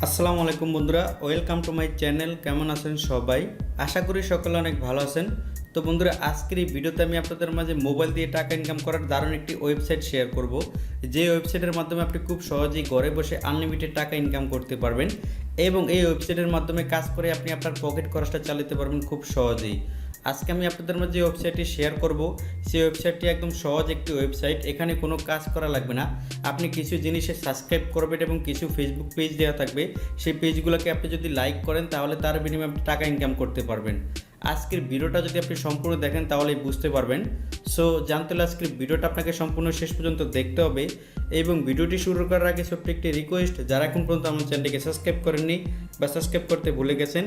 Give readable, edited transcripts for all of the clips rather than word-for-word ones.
আসসালামু আলাইকুম বন্ধুরা, ওয়েলকাম টু মাই চ্যানেল। কেমন আছেন সবাই? আশা করি সকলে অনেক ভালো আছেন। তো বন্ধুরা, আজকের এই ভিডিওতে আমি আপনাদের মাঝে মোবাইল দিয়ে টাকা ইনকাম করার দারুণ একটি ওয়েবসাইট শেয়ার করব, যে ওয়েবসাইটের মাধ্যমে আপনি খুব সহজেই ঘরে বসে আনলিমিটেড টাকা ইনকাম করতে পারবেন এবং এই ওয়েবসাইটের মাধ্যমে কাজ করে আপনি আপনার পকেট খরচটা চালাতে পারবেন খুব সহজেই। আজকে আমি আপনাদের মাঝে যে ওয়েবসাইটটি শেয়ার করব, সেই ওয়েবসাইটটি একদম সহজ একটি ওয়েবসাইট। এখানে কোনো কাজ করা লাগবে না। আপনি কিছু জিনিসে সাবস্ক্রাইব করবেন এবং কিছু ফেসবুক পেজ দেওয়া থাকবে, সেই পেজগুলোকে আপনি যদি লাইক করেন তাহলে তার বিনিময়ে আপনি টাকা ইনকাম করতে পারবেন। আজকের ভিডিওটা যদি আপনি সম্পূর্ণ দেখেন তাহলেই বুঝতে পারবেন। সো জানতে হলে আজকের ভিডিওটা আপনাকে সম্পূর্ণ শেষ পর্যন্ত দেখতে হবে। এবং ভিডিওটি শুরু করার আগে ছোট্ট একটি রিকোয়েস্ট, যারা এখন পর্যন্ত আমার চ্যানেলটিকে সাবস্ক্রাইব করেননি বা সাবস্ক্রাইব করতে ভুলে গেছেন,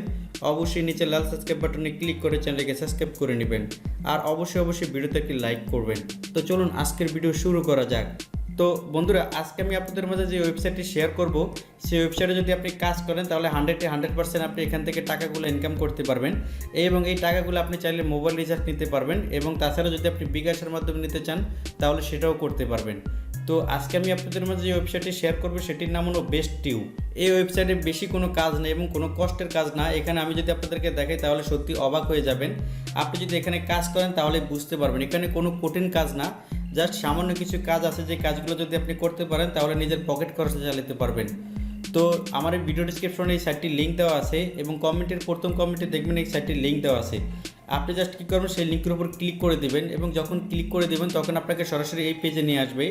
অবশ্যই নিচে লাল সাবস্ক্রাইব বাটনে ক্লিক করে চ্যানেলটিকে সাবস্ক্রাইব করে নেবেন। আর অবশ্যই ভিডিওতে একটি লাইক করবেন। তো চলুন আজকের ভিডিও শুরু করা যাক। তো বন্ধুরা, আজকে আমি আপনাদের মাঝে যে ওয়েবসাইটটি শেয়ার করব, সেই ওয়েবসাইটে যদি আপনি কাজ করেন তাহলে 100% আপনি এখান থেকে টাকাগুলো ইনকাম করতে পারবেন এবং এই টাকাগুলো আপনি চাইলে মোবাইল রিচার্জ নিতে পারবেন এবং তাছাড়া যদি আপনি বিকাশের মাধ্যমে নিতে চান তাহলে সেটাও করতে পারবেন। তো আজকে আমি আপনাদের মাঝে যে ওয়েবসাইটটি শেয়ার করব সেটির নাম হলো বেস্ট টিউ। এই ওয়েবসাইটে বেশি কোনো কাজ নেই এবং কোনো কষ্টের কাজ না। এখানে আমি যদি আপনাদেরকে দেখাই তাহলে সত্যি অবাক হয়ে যাবেন। আপনি যদি এখানে কাজ করেন তাহলে বুঝতে পারবেন এখানে কোনো কঠিন কাজ না, জাস্ট সামান্য কিছু কাজ আছে, যে কাজগুলো যদি আপনি করতে পারেন তাহলে নিজের পকেট খরচে চালাতে পারবেন। তো আমার এই ভিডিও ডিসক্রিপশনে এই সাইটটির লিঙ্ক দেওয়া আছে এবং কমেন্টের প্রথম কমেন্টে দেখবেন এই সাইটটির লিঙ্ক দেওয়া আছে। আপনি জাস্ট কী করবেন, সেই লিঙ্কের উপর ক্লিক করে দেবেন এবং যখন ক্লিক করে দেবেন তখন আপনাকে সরাসরি এই পেজে নিয়ে আসবে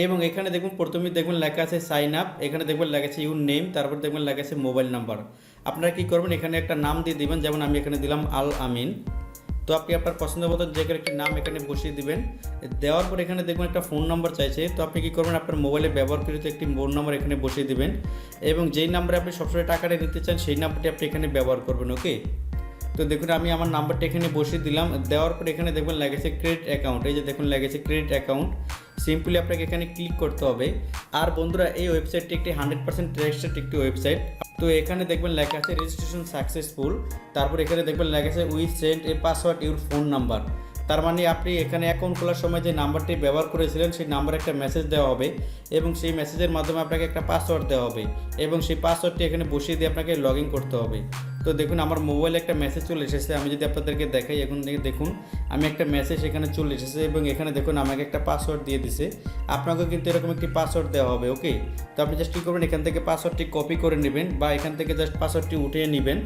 এবং এখানে দেখুন প্রথমেই দেখবেন লেখা আছে সাইন আপ। এখানে দেখবেন লেখা আছে ইউর নেম, তারপর দেখবেন লেখা আছে মোবাইল নাম্বার। আপনারা কী করবেন, এখানে একটা নাম দিয়ে দিবেন, যেমন আমি এখানে দিলাম আল আমিন। তো আপনি আপনার পছন্দ মতো যে কোনো একটি নাম এখানে বসিয়ে দিবেন। দেওয়ার পর এখানে দেখবেন একটা ফোন নাম্বার চাইছে। তো আপনি কী করবেন, আপনার মোবাইলে ব্যবহারকৃত একটি ফোন নাম্বার এখানে বসিয়ে দিবেন এবং যেই নাম্বারে আপনি সবসময় টাকাটা নিতে চান সেই নাম্বারটি আপনি এখানে ব্যবহার করবেন। ওকে, তো দেখুন আমি আমার নাম্বারটা এখানে বসিয়ে দিলাম। দেওয়ার পর এখানে দেখবেন লেগেছে ক্রেডিট অ্যাকাউন্ট। এই যে দেখুন লেগেছে ক্রেডিট অ্যাকাউন্ট। সিম্পলি আপনাকে এখানে ক্লিক করতে হবে। আর বন্ধুরা, এই ওয়েবসাইটটি একটি 100% ট্রাস্টেড একটি ওয়েবসাইট। তো এখানে দেখবেন লেখা আছে রেজিস্ট্রেশন সাকসেসফুল। তারপর এখানে দেখবেন লেখা আছে we send A password your phone number. তার মানে আপনি এখানে অ্যাকাউন্ট খোলার সময় যে নাম্বারটি ব্যবহার করেছিলেন সেই নাম্বারে একটা মেসেজ দেওয়া হবে এবং সেই মেসেজের মাধ্যমে আপনাকে একটা পাসওয়ার্ড দেওয়া হবে এবং সেই পাসওয়ার্ডটি এখানে বসিয়ে দিয়ে আপনাকে লগ ইন করতে হবে। তো দেখুন আমার মোবাইলে একটা মেসেজ চলে এসেছে। আমি যদি আপনাদেরকে দেখাই, এখন থেকে দেখুন আমি একটা মেসেজ এখানে চলে এসেছে এবং এখানে দেখুন আমাকে একটা পাসওয়ার্ড দিয়ে দিছে। আপনাকেও কিন্তু এরকম একটি পাসওয়ার্ড দেওয়া হবে। ওকে, তো আপনি জাস্ট কী করবেন, এখান থেকে পাসওয়ার্ডটি কপি করে নেবেন বা এখান থেকে জাস্ট পাসওয়ার্ডটি উঠিয়ে নেবেন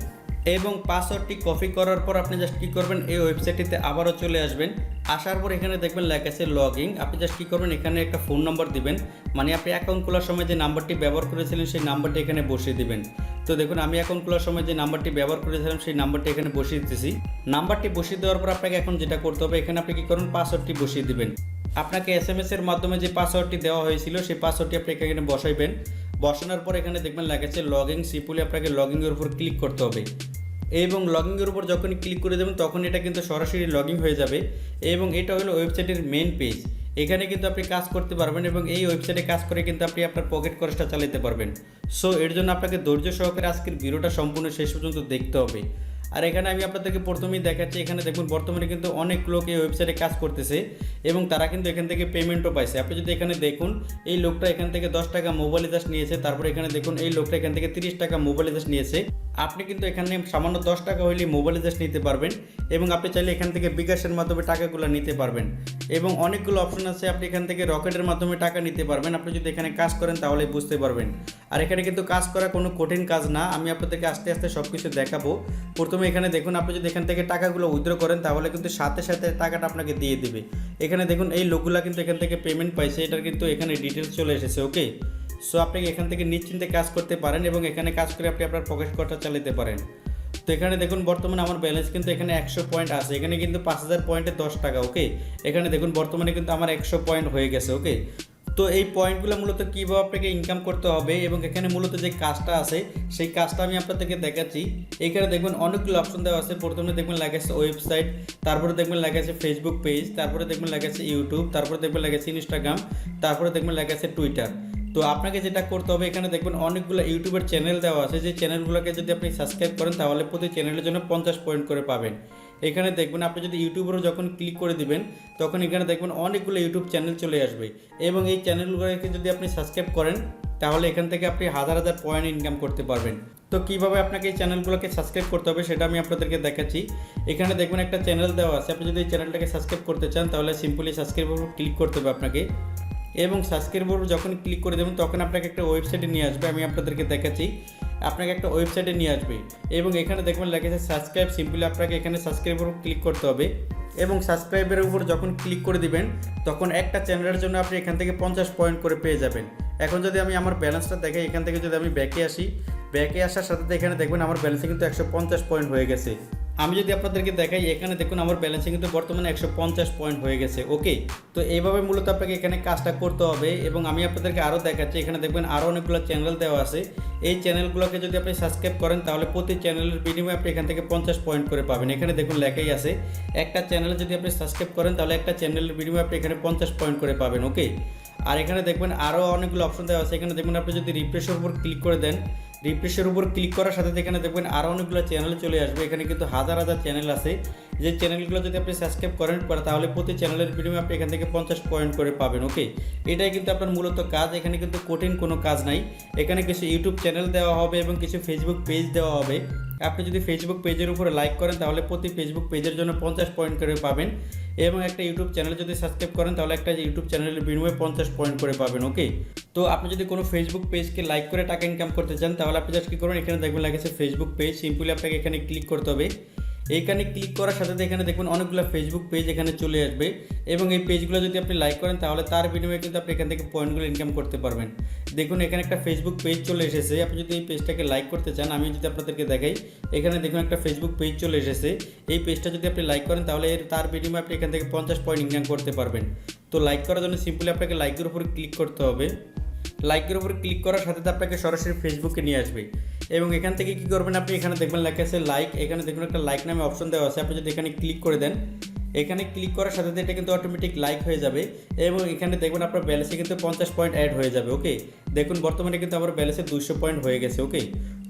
এবং পাসওয়ার্ডটি কপি করার পর আপনি জাস্ট কী করবেন, এই ওয়েবসাইটটিতে আবারও চলে আসবেন। আসার পর এখানে দেখবেন লেখা আছে লগ ইন। আপনি জাস্ট কী করবেন, এখানে একটা ফোন নাম্বার দিবেন, মানে আপনি অ্যাকাউন্ট খোলার সময় যে নাম্বারটি ব্যবহার করেছিলেন সেই নাম্বারটি এখানে বসিয়ে দিবেন। তো দেখুন আমি অ্যাকাউন্ট খোলার সময় যে নাম্বারটি ব্যবহার করেছিলাম সেই নাম্বারটি এখানে বসিয়ে দিতেছি। নাম্বারটি বসিয়ে দেওয়ার পর আপনাকে এখন যেটা করতে হবে, এখানে আপনি কী করুন, পাসওয়ার্ডটি বসিয়ে দিবেন। আপনাকে SMS এর মাধ্যমে যে পাসওয়ার্ডটি দেওয়া হয়েছিল সেই পাসওয়ার্ডটি আপনি এখানে বসাইবেন। বসানোর পর এখানে দেখবেন লেখা আছে লগ ইন। সিম্পলি আপনাকে লগ ইনের উপর ক্লিক করতে হবে এবং লগ ইনের উপর যখনই ক্লিক করে দেবেন তখন এটা কিন্তু সরাসরি লগ ইন হয়ে যাবে এবং এটা হলো ওয়েবসাইটের মেন পেজ। এখানে কিন্তু আপনি কাজ করতে পারবেন এবং এই ওয়েবসাইটে কাজ করে কিন্তু আপনি আপনার পকেট খরচটা চালাতে পারবেন। সো এর জন্য আপনাকে ধৈর্য সহকারে আজকের ভিডিওটা সম্পূর্ণ শেষ পর্যন্ত দেখতে হবে। আর এখানে আমি আপনাদেরকে প্রথমেই দেখাচ্ছি, এখানে দেখুন বর্তমানে কিন্তু অনেক লোক এই ওয়েবসাইটে কাজ করতেছে এবং তারা কিন্তু এখান থেকে পেমেন্টও পাইছে। আপনি যদি এখানে দেখুন, এই লোকটা এখান থেকে 10 টাকা মোবাইল রিচার্জ নিয়েছে, তারপর এখানে দেখুন এই লোকটা এখান থেকে 30 টাকা মোবাইল রিচার্জ নিয়েছে। আপনি কিন্তু এখানে সামান্য 10 টাকা হইলে মোবাইল রিচার্জ নিতে পারবেন এবং আপনি চাইলে এখান থেকে বিকাশের মাধ্যমে টাকাগুলো নিতে পারবেন এবং অনেকগুলো অপশন আছে। আপনি এখান থেকে রকেটের মাধ্যমে টাকা নিতে পারবেন। আপনি যদি এখানে কাজ করেন তাহলে বুঝতে পারবেন। আর এখানে কিন্তু কাজ করা কোনো কঠিন কাজ না, আমি আপনাদেরকে আস্তে আস্তে সব কিছু দেখাবো। প্রথমে এখানে দেখুন, আপনি যদি এখান থেকে টাকাগুলো উইথড্র করেন তাহলে কিন্তু সাথে সাথে টাকাটা আপনাকে দিয়ে দেবে। এখানে দেখুন এই লোকগুলো কিন্তু এখান থেকে পেমেন্ট পাইছে, এটার কিন্তু এখানে ডিটেলস চলে এসেছে। ওকে, সো আপনি এখান থেকে নিশ্চিন্তে কাজ করতে পারেন এবং এখানে কাজ করে আপনি আপনার পকেট খরচা চালাতে পারেন। তো এখানে দেখুন বর্তমানে আমার ব্যালেন্স কিন্তু এখানে 100 পয়েন্ট আছে। এখানে কিন্তু 5000 পয়েন্টে 10 টাকা। ওকে, এখানে দেখুন বর্তমানে কিন্তু আমার 100 পয়েন্ট হয়ে গেছে। ওকে, তো এই পয়েন্টগুলো মূলত কীভাবে আপনাকে ইনকাম করতে হবে এবং এখানে মূলত যে কাজটা আছে সেই কাজটা আমি আপনাদেরকে দেখাচ্ছি। এখানে দেখবেন অনেকগুলো অপশন দেওয়া আছে। প্রথমে দেখবেন লেখা আছে ওয়েবসাইট, তারপরে দেখবেন লেখা আছে ফেসবুক পেজ, তারপরে দেখবেন লেখা আছে ইউটিউব, তারপরে দেখবেন লেখা আছে ইনস্টাগ্রাম, তারপরে দেখবেন লেখা আছে টুইটার। তো আপনাকে যেটা করতে হবে, এখানে দেখবেন অনেকগুলো ইউটিউবের চ্যানেল দেওয়া আছে, যে চ্যানেলগুলোকে যদি আপনি সাবস্ক্রাইব করেন তাহলে প্রতি চ্যানেলের জন্য 50 পয়েন্ট করে পাবেন। এখানে দেখবেন আপনি যদি ইউটিউবেরও যখন ক্লিক করে দিবেন তখন এখানে দেখবেন অনেকগুলো ইউটিউব চ্যানেল চলে আসবে এবং এই চ্যানেলগুলোকে যদি আপনি সাবস্ক্রাইব করেন তাহলে এখান থেকে আপনি হাজার হাজার পয়েন্ট ইনকাম করতে পারবেন। তো কীভাবে আপনাকে এই চ্যানেলগুলোকে সাবস্ক্রাইব করতে হবে সেটা আমি আপনাদেরকে দেখাচ্ছি। এখানে দেখবেন একটা চ্যানেল দেওয়া আছে, আপনি যদি এই চ্যানেলটাকে সাবস্ক্রাইব করতে চান তাহলে সিম্পলি সাবস্ক্রাইবের উপর ক্লিক করতে হবে আপনাকে, এবং সাবস্ক্রাইবের উপর যখন ক্লিক করে দেবেন তখন আপনাকে একটা ওয়েবসাইটে নিয়ে আসবে। আমি আপনাদেরকে দেখাচ্ছি, আপনাকে একটা ওয়েবসাইটে নিয়ে আসবে এবং এখানে দেখবেন লেখা আছে সাবস্ক্রাইব। সিম্পলি আপনাকে এখানে সাবস্ক্রাইবের উপর ক্লিক করতে হবে এবং সাবস্ক্রাইবের উপর যখন ক্লিক করে দিবেন তখন একটা চ্যানেলের জন্য আপনি এখান থেকে 50 পয়েন্ট করে পেয়ে যাবেন। এখন যদি আমি আমার ব্যালেন্সটা দেখাই, এখান থেকে যদি আমি ব্যাকে আসি, ব্যাকে আসার সাথে এখানে দেখবেন আমার ব্যালেন্সে কিন্তু 150 পয়েন্ট হয়ে গেছে। আমি যদি আপনাদেরকে দেখাই, এখানে দেখুন আমার ব্যালেন্সে কিন্তু বর্তমানে 150 পয়েন্ট হয়ে গেছে। ওকে, তো এইভাবে মূলত আপনাকে এখানে কাজটা করতে হবে এবং আমি আপনাদেরকে আরও দেখাচ্ছি। এখানে দেখবেন আরও অনেকগুলো চ্যানেল দেওয়া আছে। এই চ্যানেলগুলোকে যদি আপনি সাবস্ক্রাইব করেন তাহলে প্রতি চ্যানেলের বিনিময়ে আপনি এখান থেকে 50 পয়েন্ট করে পাবেন। এখানে দেখুন লেখাই আছে, একটা চ্যানেলে যদি আপনি সাবস্ক্রাইব করেন তাহলে একটা চ্যানেলের বিনিময়ে আপনি এখানে 50 পয়েন্ট করে পাবেন। ওকে, আর এখানে দেখবেন আরও অনেকগুলো অপশন দেওয়া আছে। এখানে দেখবেন আপনি যদি রিফ্রেশের উপর ক্লিক করে দেন, রিফ্রেশের উপর ক্লিক করার সাথে এখানে দেখবেন আরও অনেকগুলো চ্যানেল চলে আসবে। এখানে কিন্তু হাজার হাজার চ্যানেল আছে, যে চ্যানেলগুলো যদি আপনি সাবস্ক্রাইব করেন তাহলে প্রতি চ্যানেলের বিনিময়ে আপনি এখান থেকে 50 পয়েন্ট করে পাবেন। ওকে, এটাই কিন্তু আপনার মূলত কাজ। এখানে কিন্তু কঠিন কোনো কাজ নাই। এখানে কিছু ইউটিউব চ্যানেল দেওয়া হবে এবং কিছু ফেসবুক পেজ দেওয়া হবে। আপনি যদি ফেসবুক পেজের উপরে লাইক করেন তাহলে প্রতি ফেসবুক পেজের জন্য 50 পয়েন্ট করে পাবেন, এবং একটা ইউটিউব চ্যানেল যদি সাবস্ক্রাইব করেন তাহলে একটা ইউটিউব চ্যানেলের বিনিময়ে 50 পয়েন্ট করে পাবেন। ওকে, তো আপনি যদি কোনো ফেসবুক পেজকে লাইক করে টাকা ইনকাম করতে চান তাহলে আপনি জাস্ট কী করবেন, এখানে দেখবেন লেগেছে ফেসবুক পেজ। সিম্পলি আপনাকে এখানে ক্লিক করতে হবে। এইখানে ক্লিক করার সাথে এখানে দেখবেন অনেকগুলো ফেসবুক পেজ এখানে চলে আসবে, এবং এই পেজগুলো যদি আপনি লাইক করেন তাহলে তার বিনিময়ে কিন্তু আপনি এখান থেকে পয়েন্টগুলো ইনকাম করতে পারবেন। দেখুন এখানে একটা ফেসবুক পেজ চলে এসেছে। আপনি যদি এই পেজটাকে লাইক করতে চান, আমি যদি আপনাদেরকে দেখাই, এখানে দেখুন একটা ফেসবুক পেজ চলে এসেছে। এই পেজটা যদি আপনি লাইক করেন তাহলে তার বিনিময়ে আপনি এখান থেকে 50 পয়েন্ট ইনকাম করতে পারবেন। তো লাইক করার জন্য সিম্পলি আপনাকে লাইকের উপর ক্লিক করতে হবে। লাইকের উপর ক্লিক করার সাথে আপনাকে সরাসরি ফেসবুকে নিয়ে আসবে, এবং এখান থেকে কী করবেন, আপনি এখানে দেখবেন লেখা আছে লাইক। এখানে দেখুন একটা লাইক নামে অপশন দেওয়া আছে। আপনি যদি এখানে ক্লিক করে দেন, এখানে ক্লিক করার সাথে এটা কিন্তু অটোমেটিক লাইক হয়ে যাবে, এবং এখানে দেখবেন আপনার ব্যালেন্সে কিন্তু 50 পয়েন্ট অ্যাড হয়ে যাবে। ওকে, দেখুন বর্তমানে কিন্তু আমার ব্যালেন্সে 200 পয়েন্ট হয়ে গেছে। ওকে,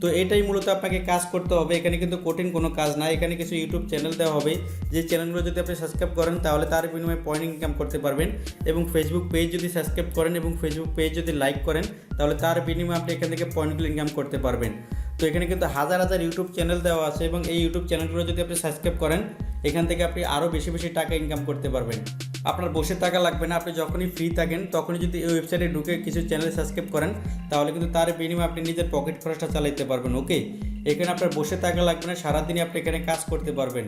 তো এটাই মূলত আপনাকে কাজ করতে হবে। এখানে কিন্তু কঠিন কোনো কাজ না। এখানে কিছু ইউটিউব চ্যানেল দেওয়া হবে, যে চ্যানেলগুলো যদি আপনি সাবস্ক্রাইব করেন তাহলে তার বিনিময়ে পয়েন্ট ইনকাম করতে পারবেন, এবং ফেসবুক পেজ যদি সাবস্ক্রাইব করেন এবং ফেসবুক পেজ যদি লাইক করেন তাহলে তার বিনিময়ে আপনি এখান থেকে পয়েন্টগুলো ইনকাম করতে পারবেন। তো এখানে কিন্তু হাজার হাজার ইউটিউব চ্যানেল দেওয়া আছে, এবং এই ইউটিউব চ্যানেলগুলো যদি আপনি সাবস্ক্রাইব করেন এখান থেকে আপনি আরও বেশি বেশি টাকা ইনকাম করতে পারবেন। আপনার বসে থাকা লাগবে না। আপনি যখনই ফ্রি থাকেন তখনই যদি এই ওয়েবসাইটে ঢুকে কিছু চ্যানেল সাবস্ক্রাইব করেন তাহলে কিন্তু তার বিনিময়ে আপনি নিজের পকেট খরচটা চালাতে পারবেন। ওকে, এখানে আপনার বসে থাকা লাগবে না, সারাদিনই আপনি এখানে কাজ করতে পারবেন।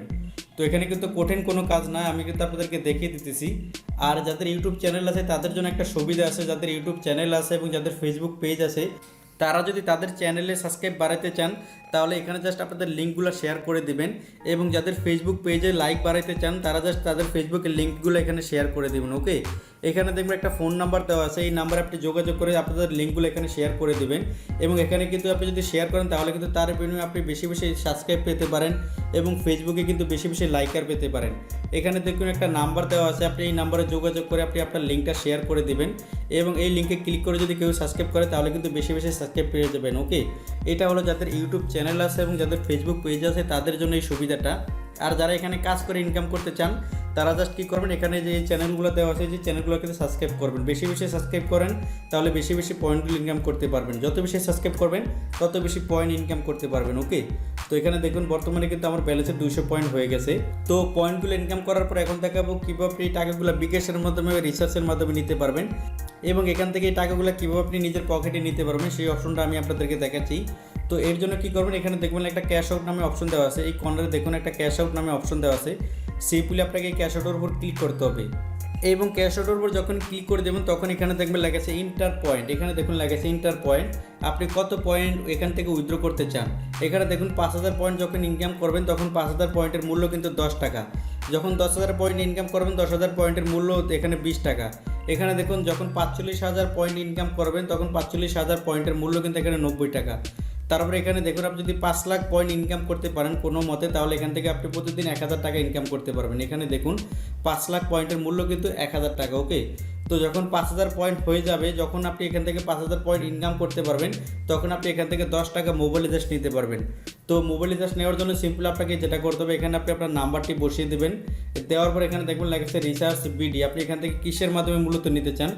তো এখানে কিন্তু কঠিন কোনো কাজ না, আমি কিন্তু আপনাদেরকে দেখিয়ে দিতেছি। আর যাদের ইউটিউব চ্যানেল আছে তাদের জন্য একটা সুবিধা আছে, যাদের ইউটিউব চ্যানেল আছে এবং যাদের ফেসবুক পেজ আছে তারা যদি তাদের চ্যানেলে সাবস্ক্রাইব বাড়াতে চান তাহলে এখানে জাস্ট আপনাদের লিঙ্কগুলো শেয়ার করে দিবেন, এবং যাদের ফেসবুক পেজে লাইক বাড়াইতে চান তারা জাস্ট তাদের ফেসবুকের লিঙ্কগুলো এখানে শেয়ার করে দেবেন। ওকে, এখানে দেখবেন একটা ফোন নাম্বার দেওয়া আছে, এই নাম্বারে আপনি যোগাযোগ করে আপনাদের লিঙ্কগুলো এখানে শেয়ার করে দেবেন, এবং এখানে কিন্তু আপনি যদি শেয়ার করেন তাহলে কিন্তু তার বিনিময়ে আপনি বেশি বেশি সাবস্ক্রাইব পেতে পারেন, এবং ফেসবুকে কিন্তু বেশি বেশি লাইকার পেতে পারেন। এখানে দেখুন একটা নাম্বার দেওয়া আছে, আপনি এই নাম্বারে যোগাযোগ করে আপনি আপনার লিঙ্কটা শেয়ার করে দেবেন, এবং এই লিঙ্কে ক্লিক করে যদি কেউ সাবস্ক্রাইব করে তাহলে কিন্তু বেশি বেশি সাবস্ক্রাইব পেয়ে যাবেন। ওকে, এটা হলো যাদের ইউটিউব চ্যানেল আছে এবং যাদের ফেসবুক পেজ আছে তাদের জন্য এই সুবিধাটা। আর যারা এখানে কাজ করে ইনকাম করতে চান তারা জাস্ট কী করবেন, এখানে যে চ্যানেলগুলো দেওয়া আছে যে চ্যানেলগুলো কিন্তু সাবস্ক্রাইব করবেন। বেশি বেশি সাবস্ক্রাইব করেন তাহলে বেশি বেশি পয়েন্টগুলো ইনকাম করতে পারবেন। যত বেশি সাবস্ক্রাইব করবেন তত বেশি পয়েন্ট ইনকাম করতে পারবেন। ওকে, তো এখানে দেখুন বর্তমানে কিন্তু আমার ব্যালেন্সে 200 পয়েন্ট হয়ে গেছে। তো পয়েন্টগুলো ইনকাম করার পর এখন দেখাবো কীভাবে আপনি এই টাকাগুলো বিকাশের মাধ্যমে রিসার্চের মাধ্যমে নিতে পারবেন, এবং এখান থেকে এই টাকাগুলো কীভাবে আপনি নিজের পকেটে নিতে পারবেন সেই অপশনটা আমি আপনাদেরকে দেখাচ্ছি। তো এর জন্য কী করবেন, এখানে দেখবেন একটা ক্যাশ আউট নামে অপশন দেওয়া আছে। এই কর্নারে দেখুন একটা ক্যাশ আউট নামে অপশন দেওয়া আছে। সিম্পলি আপনাকে এই ক্যাশ আউটের উপর ক্লিক করতে হবে, এবং ক্যাশ আউটের উপর যখন ক্লিক করে দেবেন তখন এখানে দেখবেন লেখা আছে ইন্টার পয়েন্ট। এখানে দেখুন লেখা আছে ইন্টার পয়েন্ট, আপনি কত পয়েন্ট এখান থেকে উইথড্র করতে চান। এখানে দেখুন 5000 পয়েন্ট যখন ইনকাম করবেন তখন 5000 পয়েন্টের মূল্য কিন্তু 10 টাকা। যখন 10,000 পয়েন্ট ইনকাম করবেন 10,000 পয়েন্টের মূল্য এখানে 20 টাকা। এখানে দেখুন যখন 45,000 পয়েন্ট ইনকাম করবেন তখন 45,000 পয়েন্টের মূল্য কিন্তু এখানে 90 টাকা। তারপরে এখানে দেখুন আপনি যদি 5 লাখ পয়েন্ট ইনকাম করতে পারেন কোনো মতে তাহলে এখান থেকে আপনি প্রতিদিন 1000 টাকা ইনকাম করতে পারবেন। এখানে দেখুন 5 লাখ পয়েন্টের মূল্য কিন্তু 1000 টাকা। ওকে, তো যখন 5000 পয়েন্ট হয়ে যাবে, যখন আপনি এখান থেকে 5000 পয়েন্ট ইনকাম করতে পারবেন তখন আপনি এখান থেকে 10 টাকা মোবাইল রিচার্জ নিতে পারবেন। তো মোবাইল রিচার্জ নেওয়ার জন্য সিম্পল আপনাকে যেটা করতে হবে, এখানে আপনি আপনার নাম্বারটি বসিয়ে দেবেন। দেওয়ার পর এখানে দেখবেন লেখা আছে রিচার্জ বিডি। আপনি এখান থেকে কিসের মাধ্যমে মূলত নিতে চান,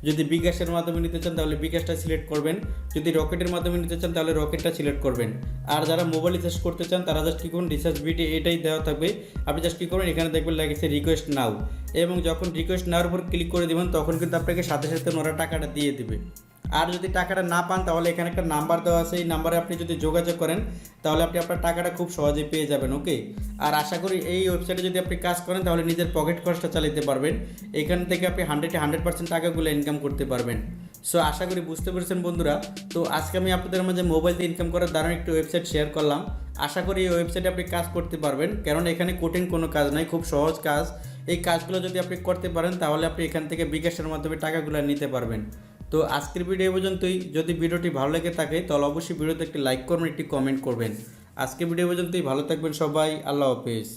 যদি বিকাশের মাধ্যমে নিতে চান তাহলে বিকাশটা সিলেক্ট করবেন, যদি রকেটের মাধ্যমে নিতে চান তাহলে রকেটটা সিলেক্ট করবেন। আর যারা মোবাইল রিচার্জ করতে চান তারা জাস্ট কী করুন, রিচার্জ বিটি এটাই দেওয়া থাকবে, আপনি জাস্ট কী করবেন, এখানে দেখবেন লেগেছে রিকোয়েস্ট নাও, এবং যখন রিকোয়েস্ট নাওয়ার উপর ক্লিক করে দেবেন তখন কিন্তু আপনাকে সাথে সাথে ওরা টাকাটা দিয়ে দেবে। আর যদি টাকাটা না পান তাহলে এখানে একটা নাম্বার দেওয়া আছে, এই নাম্বারে আপনি যদি যোগাযোগ করেন তাহলে আপনি আপনার টাকাটা খুব সহজেই পেয়ে যাবেন। ওকে, আর আশা করি এই ওয়েবসাইটে যদি আপনি কাজ করেন তাহলে নিজের পকেট খরচটা চালাতে পারবেন, এখান থেকে আপনি 100% টাকাগুলো ইনকাম করতে পারবেন। সো আশা করি বুঝতে পেরেছেন বন্ধুরা। তো আজকে আমি আপনাদের মাঝে মোবাইল দিয়ে ইনকাম করার দারুণ একটি ওয়েবসাইট শেয়ার করলাম। আশা করি এই ওয়েবসাইটে আপনি কাজ করতে পারবেন, কারণ এখানে কঠিন কোনো কাজ নাই, খুব সহজ কাজ। এই কাজগুলো যদি আপনি করতে পারেন তাহলে আপনি এখান থেকে বিকাশের মাধ্যমে টাকাগুলো নিতে পারবেন। তো আজকের ভিডিও পর্যন্তই। যদি ভিডিওটি ভালো লেগে থাকে তাহলে অবশ্যই ভিডিওতে একটি লাইক করবেন, একটি কমেন্ট করবেন। আজকের ভিডিও পর্যন্তই, ভালো থাকবেন সবাই, আল্লাহ হাফেজ।